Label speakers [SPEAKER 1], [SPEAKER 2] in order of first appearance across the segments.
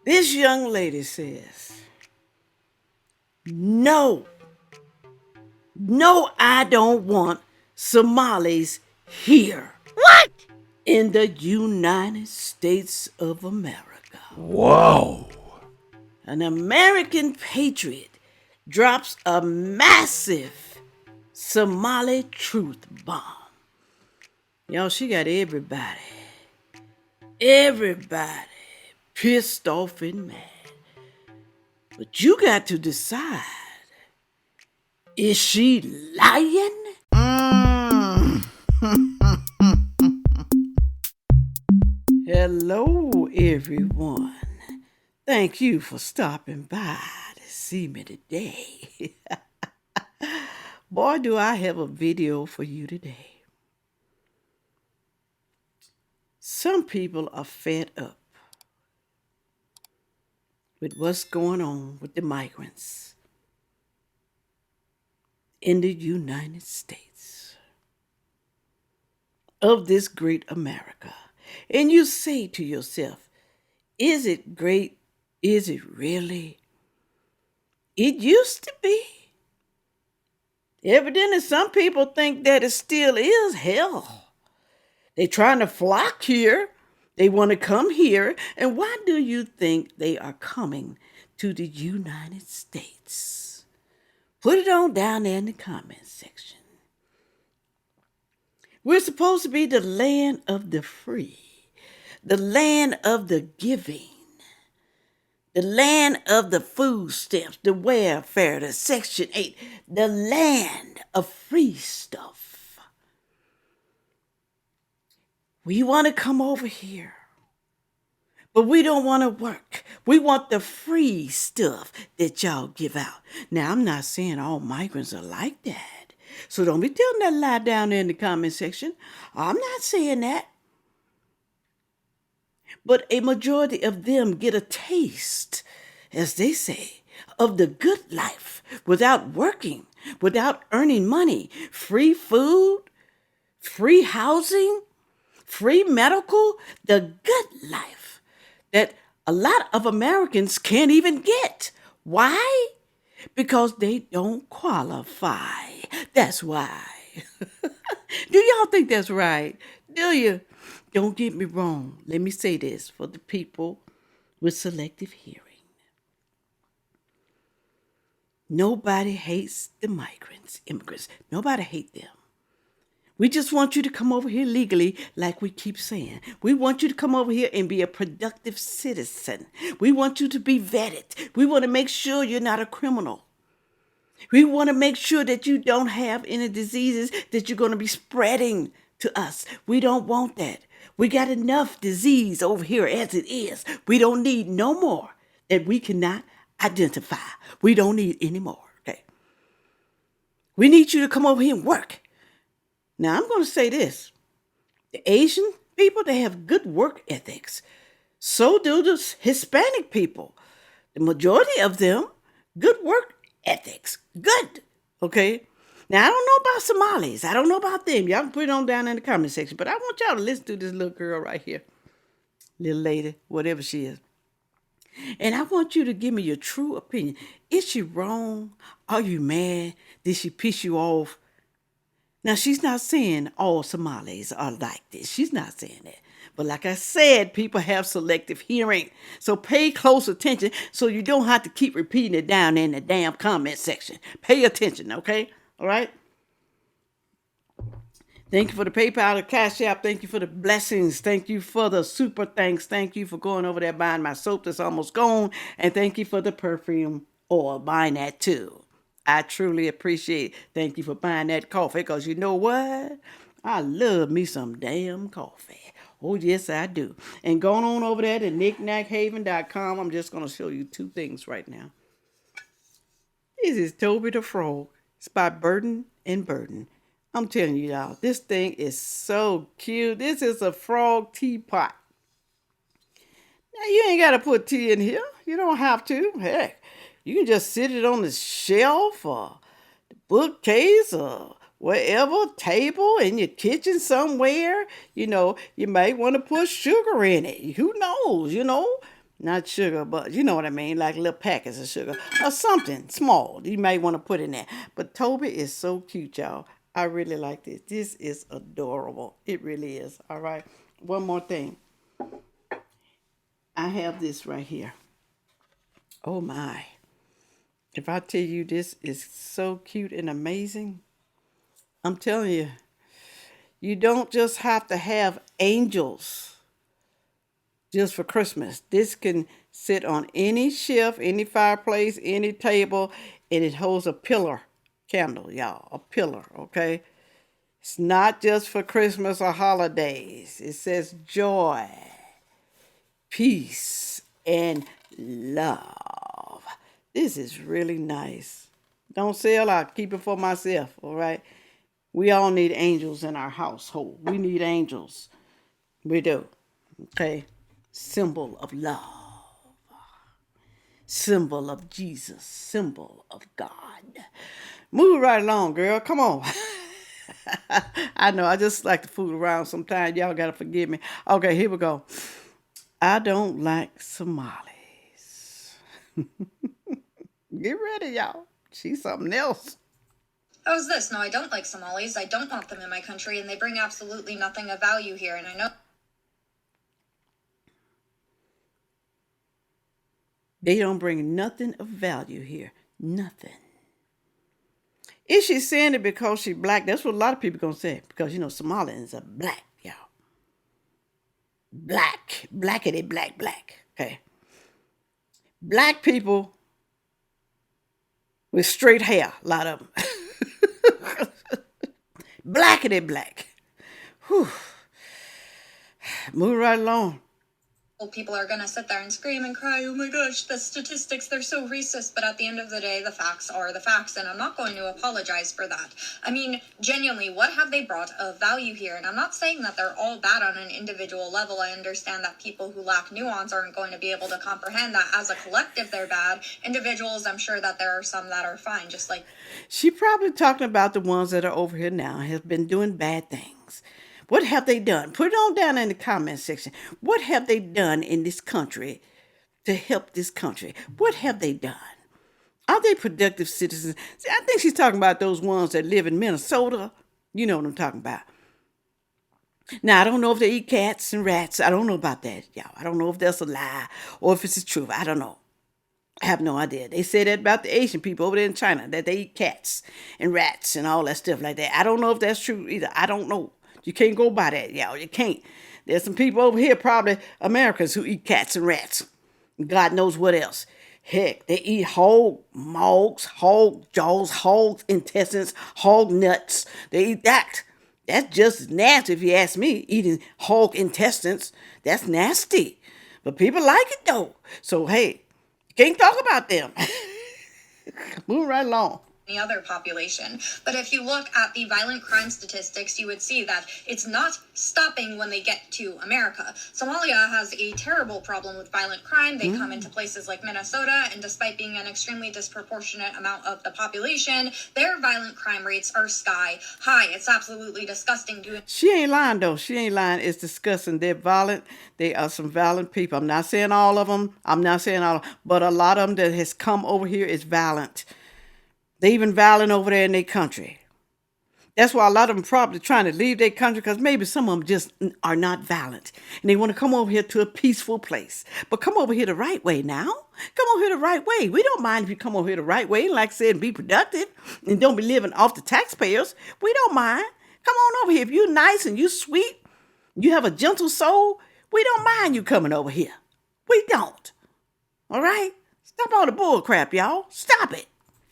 [SPEAKER 1] This young lady says, no, no, I don't want Somalis here
[SPEAKER 2] What?
[SPEAKER 1] in the United States of America.
[SPEAKER 2] Whoa.
[SPEAKER 1] An American patriot drops a massive Somali truth bomb. Y'all, she got everybody pissed off and mad. But you got to decide, is she lying?
[SPEAKER 2] Mm.
[SPEAKER 1] Hello, everyone. Thank you for stopping by to see me today. Boy, do I have a video for you today. Some people are fed up with what's going on with the migrants in the United States of this great America. And you say to yourself, is it great? Is it really? It used to be. Evidently, some people think that it still is hell. They're trying to flock here. They want to come here. And why do you think they are coming to the United States? Put it on down there in the comment section. We're supposed to be the land of the free, the land of the giving, the land of the food stamps, the welfare, the Section 8, the land of free stuff. We want to come over here, but we don't want to work. We want the free stuff that y'all give out. Now, I'm not saying all migrants are like that. So don't be telling that lie down there in the comment section. I'm not saying that. But a majority of them get a taste, as they say, of the good life without working, without earning money. Free food, free housing, free medical, the good life that a lot of Americans can't even get. Why? Because they don't qualify. That's why. Do y'all think that's right? Do you? Don't get me wrong. Let me say this for the people with selective hearing. Nobody hates the migrants, immigrants. Nobody hates them. We just want you to come over here legally, like we keep saying. We want you to come over here and be a productive citizen. We want you to be vetted. We want to make sure you're not a criminal. We want to make sure that you don't have any diseases that you're going to be spreading to us. We don't want that. We got enough disease over here as it is. We don't need no more that we cannot identify. We don't need any more. Okay. We need you to come over here and work. Now, I'm going to say this. The Asian people, they have good work ethics. So do the Hispanic people. The majority of them, good work ethics. Good. Okay? Now, I don't know about Somalis. I don't know about them. Y'all can put it on down in the comment section. But I want y'all to listen to this little girl right here. Little lady, whatever she is. And I want you to give me your true opinion. Is she wrong? Are you mad? Did she piss you off? Now, she's not saying all Somalis are like this. She's not saying that. But like I said, people have selective hearing. So pay close attention so you don't have to keep repeating it down in the damn comment section. Pay attention, okay? All right? Thank you for the PayPal, the Cash App. Thank you for the blessings. Thank you for the super thanks. Thank you for going over there buying my soap that's almost gone. And thank you for the perfume oil, buying that too. I truly appreciate it. Thank you for buying that coffee, because you know what? I love me some damn coffee. Oh, yes, I do. And going on over there to knickknackhaven.com, I'm just going to show you two things right now. This is Toby the Frog. It's by Burden and Burden. I'm telling you, y'all, this thing is so cute. This is a frog teapot. Now, you ain't got to put tea in here. You don't have to. Heck, you can just sit it on the shelf or the bookcase or whatever table in your kitchen somewhere. You might want to put sugar in it. Who knows? Not sugar, but you know what I mean, like little packets of sugar or something small you might want to put in there. But Toby is so cute, y'all. I really like this. This is adorable. It really is. All right. One more thing. I have this right here. Oh my. If I tell you this is so cute and amazing, I'm telling you, you don't just have to have angels just for Christmas. This can sit on any shelf, any fireplace, any table, and it holds a pillar candle, y'all. A pillar, okay? It's not just for Christmas or holidays. It says joy, peace, and love. This is really nice. Don't sell out. Keep it for myself, all right? We all need angels in our household. We need angels. We do. Okay? Symbol of love. Symbol of Jesus. Symbol of God. Move right along, girl. Come on. I know, I just like to fool around sometimes. Y'all got to forgive me. Okay, here we go. I don't like Somalis. Get ready, y'all. She's something else.
[SPEAKER 3] How's this? No, I don't like Somalis. I don't want them in my country, and they bring absolutely nothing of value here, and I know...
[SPEAKER 1] They don't bring nothing of value here. Nothing. Is she saying it because she's black? That's what a lot of people gonna say. Because Somalians are black, y'all. Black. Blackity black black. Okay. Black people with straight hair, a lot of them. Blackity black. Whew. Move right along.
[SPEAKER 3] People are going to sit there and scream and cry, oh my gosh, the statistics, they're so racist. But at the end of the day, the facts are the facts, and I'm not going to apologize for that. I mean, genuinely, what have they brought of value here? And I'm not saying that they're all bad on an individual level. I understand that people who lack nuance aren't going to be able to comprehend that as a collective they're bad. Individuals, I'm sure that there are some that are fine, just like...
[SPEAKER 1] She probably talking about the ones that are over here now, have been doing bad things. What have they done? Put it on down in the comment section. What have they done in this country to help this country? What have they done? Are they productive citizens? See, I think she's talking about those ones that live in Minnesota. You know what I'm talking about. Now, I don't know if they eat cats and rats. I don't know about that, y'all. I don't know if that's a lie or if it's the truth. I don't know. I have no idea. They say that about the Asian people over there in China, that they eat cats and rats and all that stuff like that. I don't know if that's true either. I don't know. You can't go by that, y'all. You can't. There's some people over here, probably Americans, who eat cats and rats. God knows what else. Heck, they eat hog mugs, hog jaws, hog intestines, hog nuts. They eat that. That's just as nasty if you ask me, eating hog intestines. That's nasty. But people like it though. So, hey, you can't talk about them. Move right along.
[SPEAKER 3] Any other population. But if you look at the violent crime statistics, you would see that it's not stopping when they get to America. Somalia has a terrible problem with violent crime. They come into places like Minnesota, and despite being an extremely disproportionate amount of the population, their violent crime rates are sky high. It's absolutely disgusting.
[SPEAKER 1] She ain't lying though. She ain't lying. It's disgusting. They're violent. They are some violent people. I'm not saying all of them. But a lot of them that has come over here is violent. They even violent over there in their country. That's why a lot of them probably trying to leave their country, because maybe some of them just are not violent. And they want to come over here to a peaceful place. But come over here the right way now. Come over here the right way. We don't mind if you come over here the right way. Like I said, be productive and don't be living off the taxpayers. We don't mind. Come on over here. If you're nice and you sweet, you have a gentle soul, we don't mind you coming over here. We don't. All right? Stop all the bull crap, y'all. Stop it.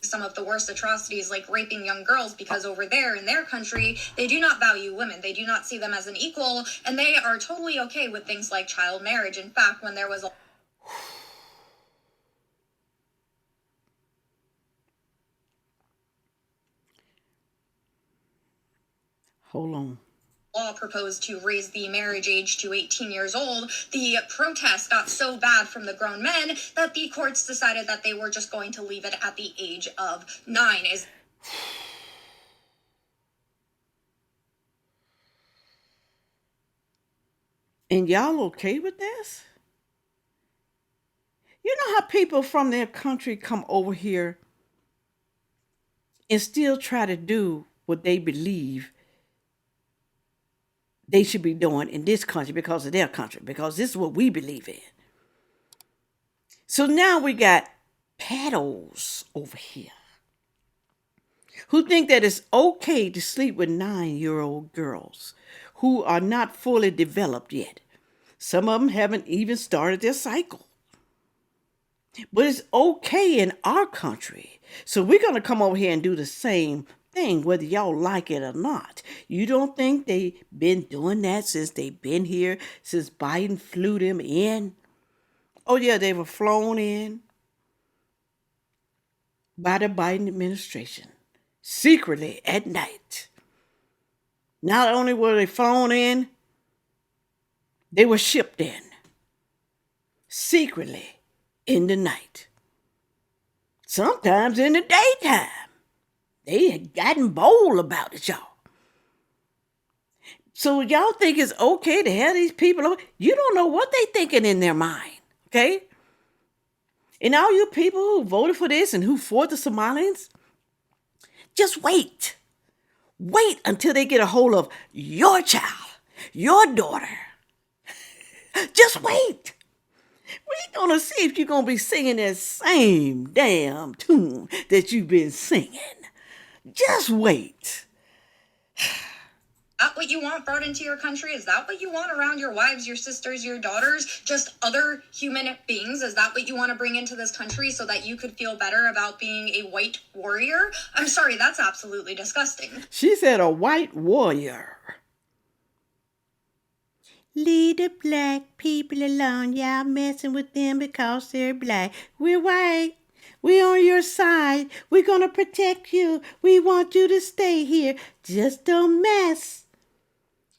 [SPEAKER 3] Some of the worst atrocities, like raping young girls, because over there in their country, they do not value women. They do not see them as an equal, and they are totally okay with things like child marriage. In fact, when there was a...
[SPEAKER 1] Hold on.
[SPEAKER 3] Law proposed to raise the marriage age to 18 years old, the protest got so bad from the grown men that the courts decided that they were just going to leave it at the age of 9.
[SPEAKER 1] And y'all okay with this? You know how people from their country come over here and still try to do what they believe they should be doing in this country because of their country, because this is what we believe in. So now we got pedos over here who think that it's okay to sleep with 9-year-old girls who are not fully developed yet. Some of them haven't even started their cycle. But it's okay in our country. So we're going to come over here and do the same thing, whether y'all like it or not. You don't think they've been doing that since they've been here, since Biden flew them in? Oh, yeah, they were flown in by the Biden administration secretly at night. Not only were they flown in, they were shipped in secretly in the night. Sometimes in the daytime. They had gotten bold about it, y'all. So y'all think it's okay to have these people over? You don't know what they thinking in their mind, okay? And all you people who voted for this and who fought the Somalians, just wait. Wait until they get a hold of your child, your daughter. Just wait. We're going to see if you're going to be singing that same damn tune that you've been singing. Just wait.
[SPEAKER 3] That what you want brought into your country? Is that what you want around your wives, your sisters, your daughters? Just other human beings? Is that what you want to bring into this country so that you could feel better about being a white warrior? I'm sorry, that's absolutely disgusting.
[SPEAKER 1] She said a white warrior. Leave the black people alone. Y'all messing with them because they're black. We're white. We're on your side. We're going to protect you. We want you to stay here. Just don't mess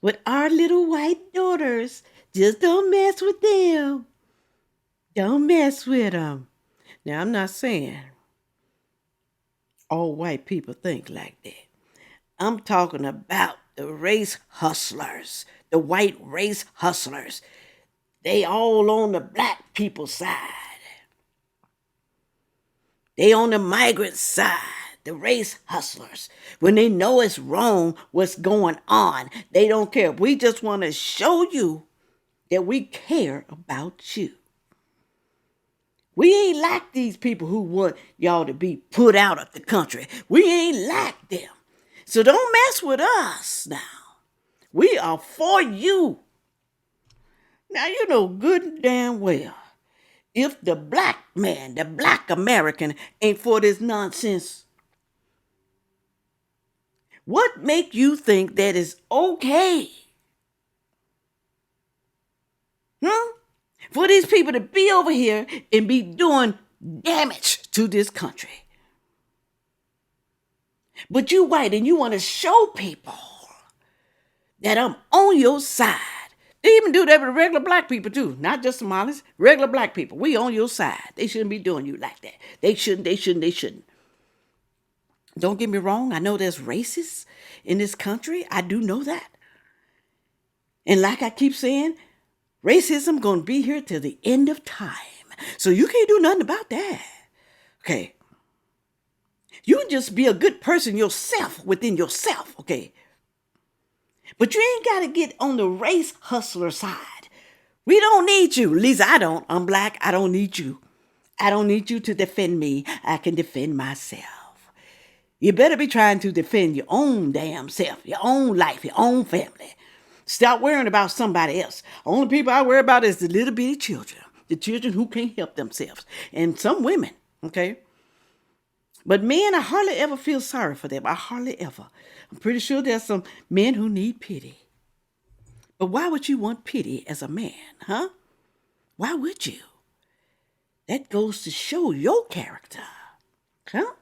[SPEAKER 1] with our little white daughters. Just don't mess with them. Don't mess with them. Now, I'm not saying all white people think like that. I'm talking about the race hustlers, the white race hustlers. They all on the black people's side. They on the migrant side, the race hustlers. When they know it's wrong, what's going on, they don't care. We just want to show you that we care about you. We ain't like these people who want y'all to be put out of the country. We ain't like them. So don't mess with us now. We are for you. Now, you know good and damn well, if the black man, the black American ain't for this nonsense, what make you think that is okay? For these people to be over here and be doing damage to this country. But you white and you want to show people that I'm on your side. They even do that with regular black people too, not just Somalis, regular black people. We on your side. They shouldn't be doing you like that. They shouldn't. Don't get me wrong. I know there's racists in this country. I do know that. And like I keep saying, racism gonna be here till the end of time. So you can't do nothing about that. Okay. You just be a good person yourself within yourself, okay? But you ain't got to get on the race hustler side. We don't need you. At least I don't. I'm black. I don't need you. I don't need you to defend me. I can defend myself. You better be trying to defend your own damn self, your own life, your own family. Stop worrying about somebody else. Only people I worry about is the little bitty children, the children who can't help themselves, and some women, okay? But men, I hardly ever feel sorry for them. I hardly ever. I'm pretty sure there's some men who need pity. But why would you want pity as a man, huh? Why would you? That goes to show your character, huh?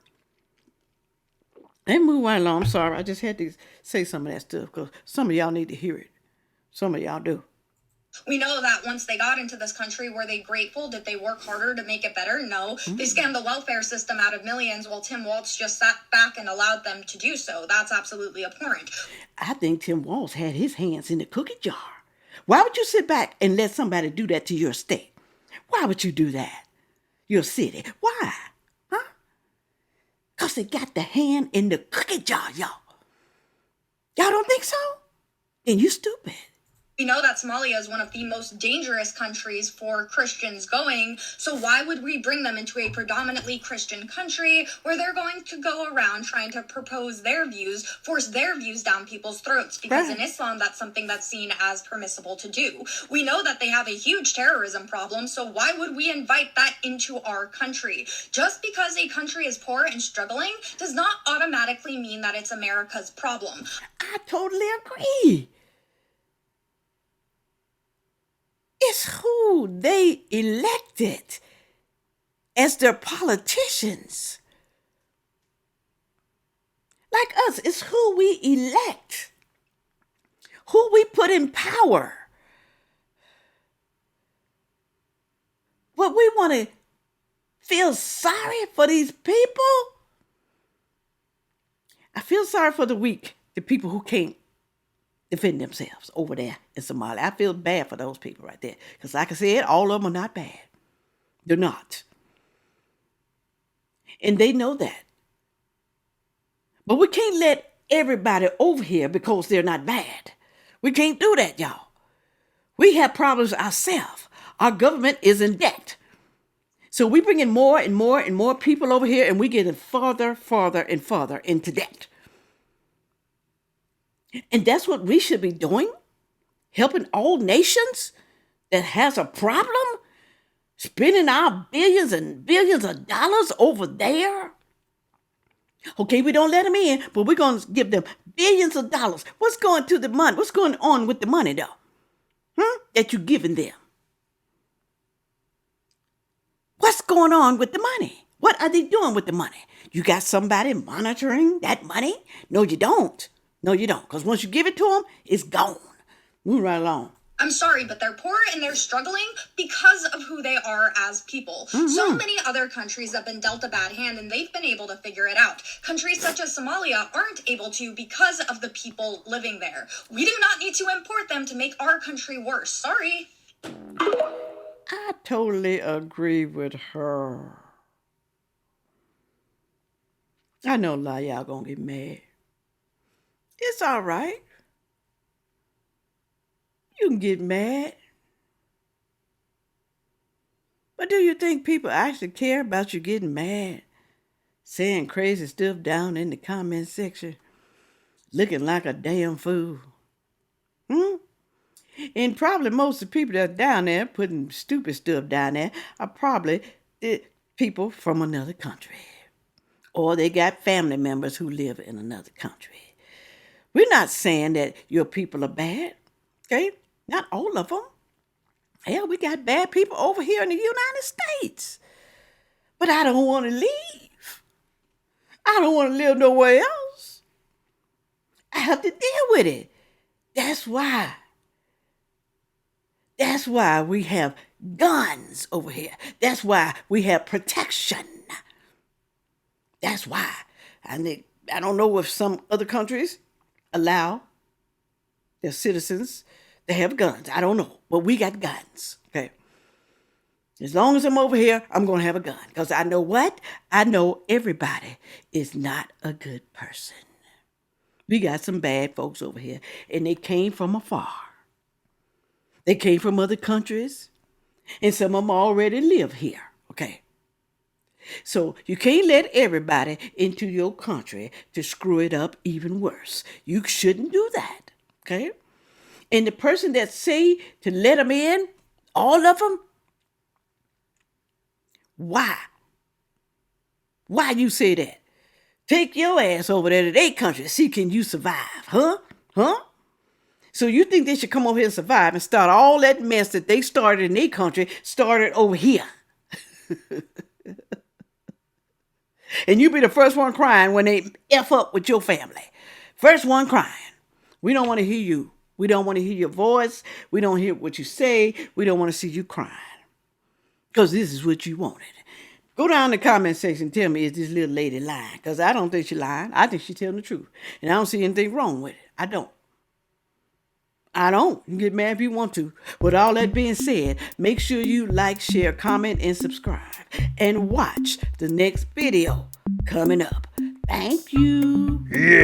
[SPEAKER 1] Let's move right along. I'm sorry. I just had to say some of that stuff because some of y'all need to hear it. Some of y'all do.
[SPEAKER 3] We know that once they got into this country, were they grateful? Did they work harder to make it better? No. They scammed the welfare system out of millions while Tim Walz just sat back and allowed them to do so. That's absolutely abhorrent.
[SPEAKER 1] I think Tim Walz had his hands in the cookie jar. Why would you sit back and let somebody do that to your state? Why would you do that? Your city. Why? Huh? Because they got the hand in the cookie jar, y'all. Y'all don't think so? Then you stupid.
[SPEAKER 3] We know that Somalia is one of the most dangerous countries for Christians going, so why would we bring them into a predominantly Christian country where they're going to go around trying to propose their views, force their views down people's throats? Because in Islam, that's something that's seen as permissible to do. We know that they have a huge terrorism problem, so why would we invite that into our country? Just because a country is poor and struggling does not automatically mean that it's America's problem.
[SPEAKER 1] I totally agree. It's who they elected as their politicians. Like us, it's who we elect, who we put in power. But we want to feel sorry for these people? I feel sorry for the weak, the people who can't defend themselves over there in Somalia. I feel bad for those people right there. Because like I said, all of them are not bad. They're not. And they know that. But we can't let everybody over here because they're not bad. We can't do that, y'all. We have problems ourselves. Our government is in debt. So we bring in more and more and more people over here, and we get farther and farther into debt. And that's what we should be doing, helping all nations that has a problem, spending our billions and billions of dollars over there. Okay, we don't let them in, but we're going to give them billions of dollars. What's going to the money? What's going on with the money, though? That you're giving them? What's going on with the money? What are they doing with the money? You got somebody monitoring that money? No, you don't. No, you don't. Because once you give it to them, it's gone. Move right along.
[SPEAKER 3] I'm sorry, but they're poor and they're struggling because of who they are as people. So many other countries have been dealt a bad hand and they've been able to figure it out. Countries such as Somalia aren't able to because of the people living there. We do not need to import them to make our country worse. Sorry.
[SPEAKER 1] I totally agree with her. I know a lot of y'all gonna get mad. It's all right. You can get mad. But do you think people actually care about you getting mad? Saying crazy stuff down in the comment section? Looking like a damn fool? And probably most of the people that's down there putting stupid stuff down there are probably the people from another country. Or they got family members who live in another country. We're not saying that your people are bad, okay? Not all of them. Hell, we got bad people over here in the United States. But I don't want to leave. I don't want to live nowhere else. I have to deal with it. That's why we have guns over here. That's why we have protection. That's why. I don't know if some other countries allow their citizens to have guns. I don't know. But we got guns. Okay. As long as I'm over here, I'm going to have a gun. Because I know what? I know everybody is not a good person. We got some bad folks over here. And they came from afar. They came from other countries. And some of them already live here. Okay. So you can't let everybody into your country to screw it up even worse. You shouldn't do that, okay? And the person that say to let them in, all of them, why? Why you say that? Take your ass over there to their country. See, can you survive? Huh? So you think they should come over here and survive and start all that mess that they started in their country, started over here. And you be the first one crying when they F up with your family. First one crying. We don't want to hear you. We don't want to hear your voice. We don't hear what you say. We don't want to see you crying. Because this is what you wanted. Go down in the comment section and tell me, is this little lady lying? Because I don't think she's lying. I think she's telling the truth. And I don't see anything wrong with it. I don't. I don't. You can get mad if you want to. With all that being said, make sure you like, share, comment, and subscribe. And watch the next video coming up. Thank you.
[SPEAKER 2] Yeah.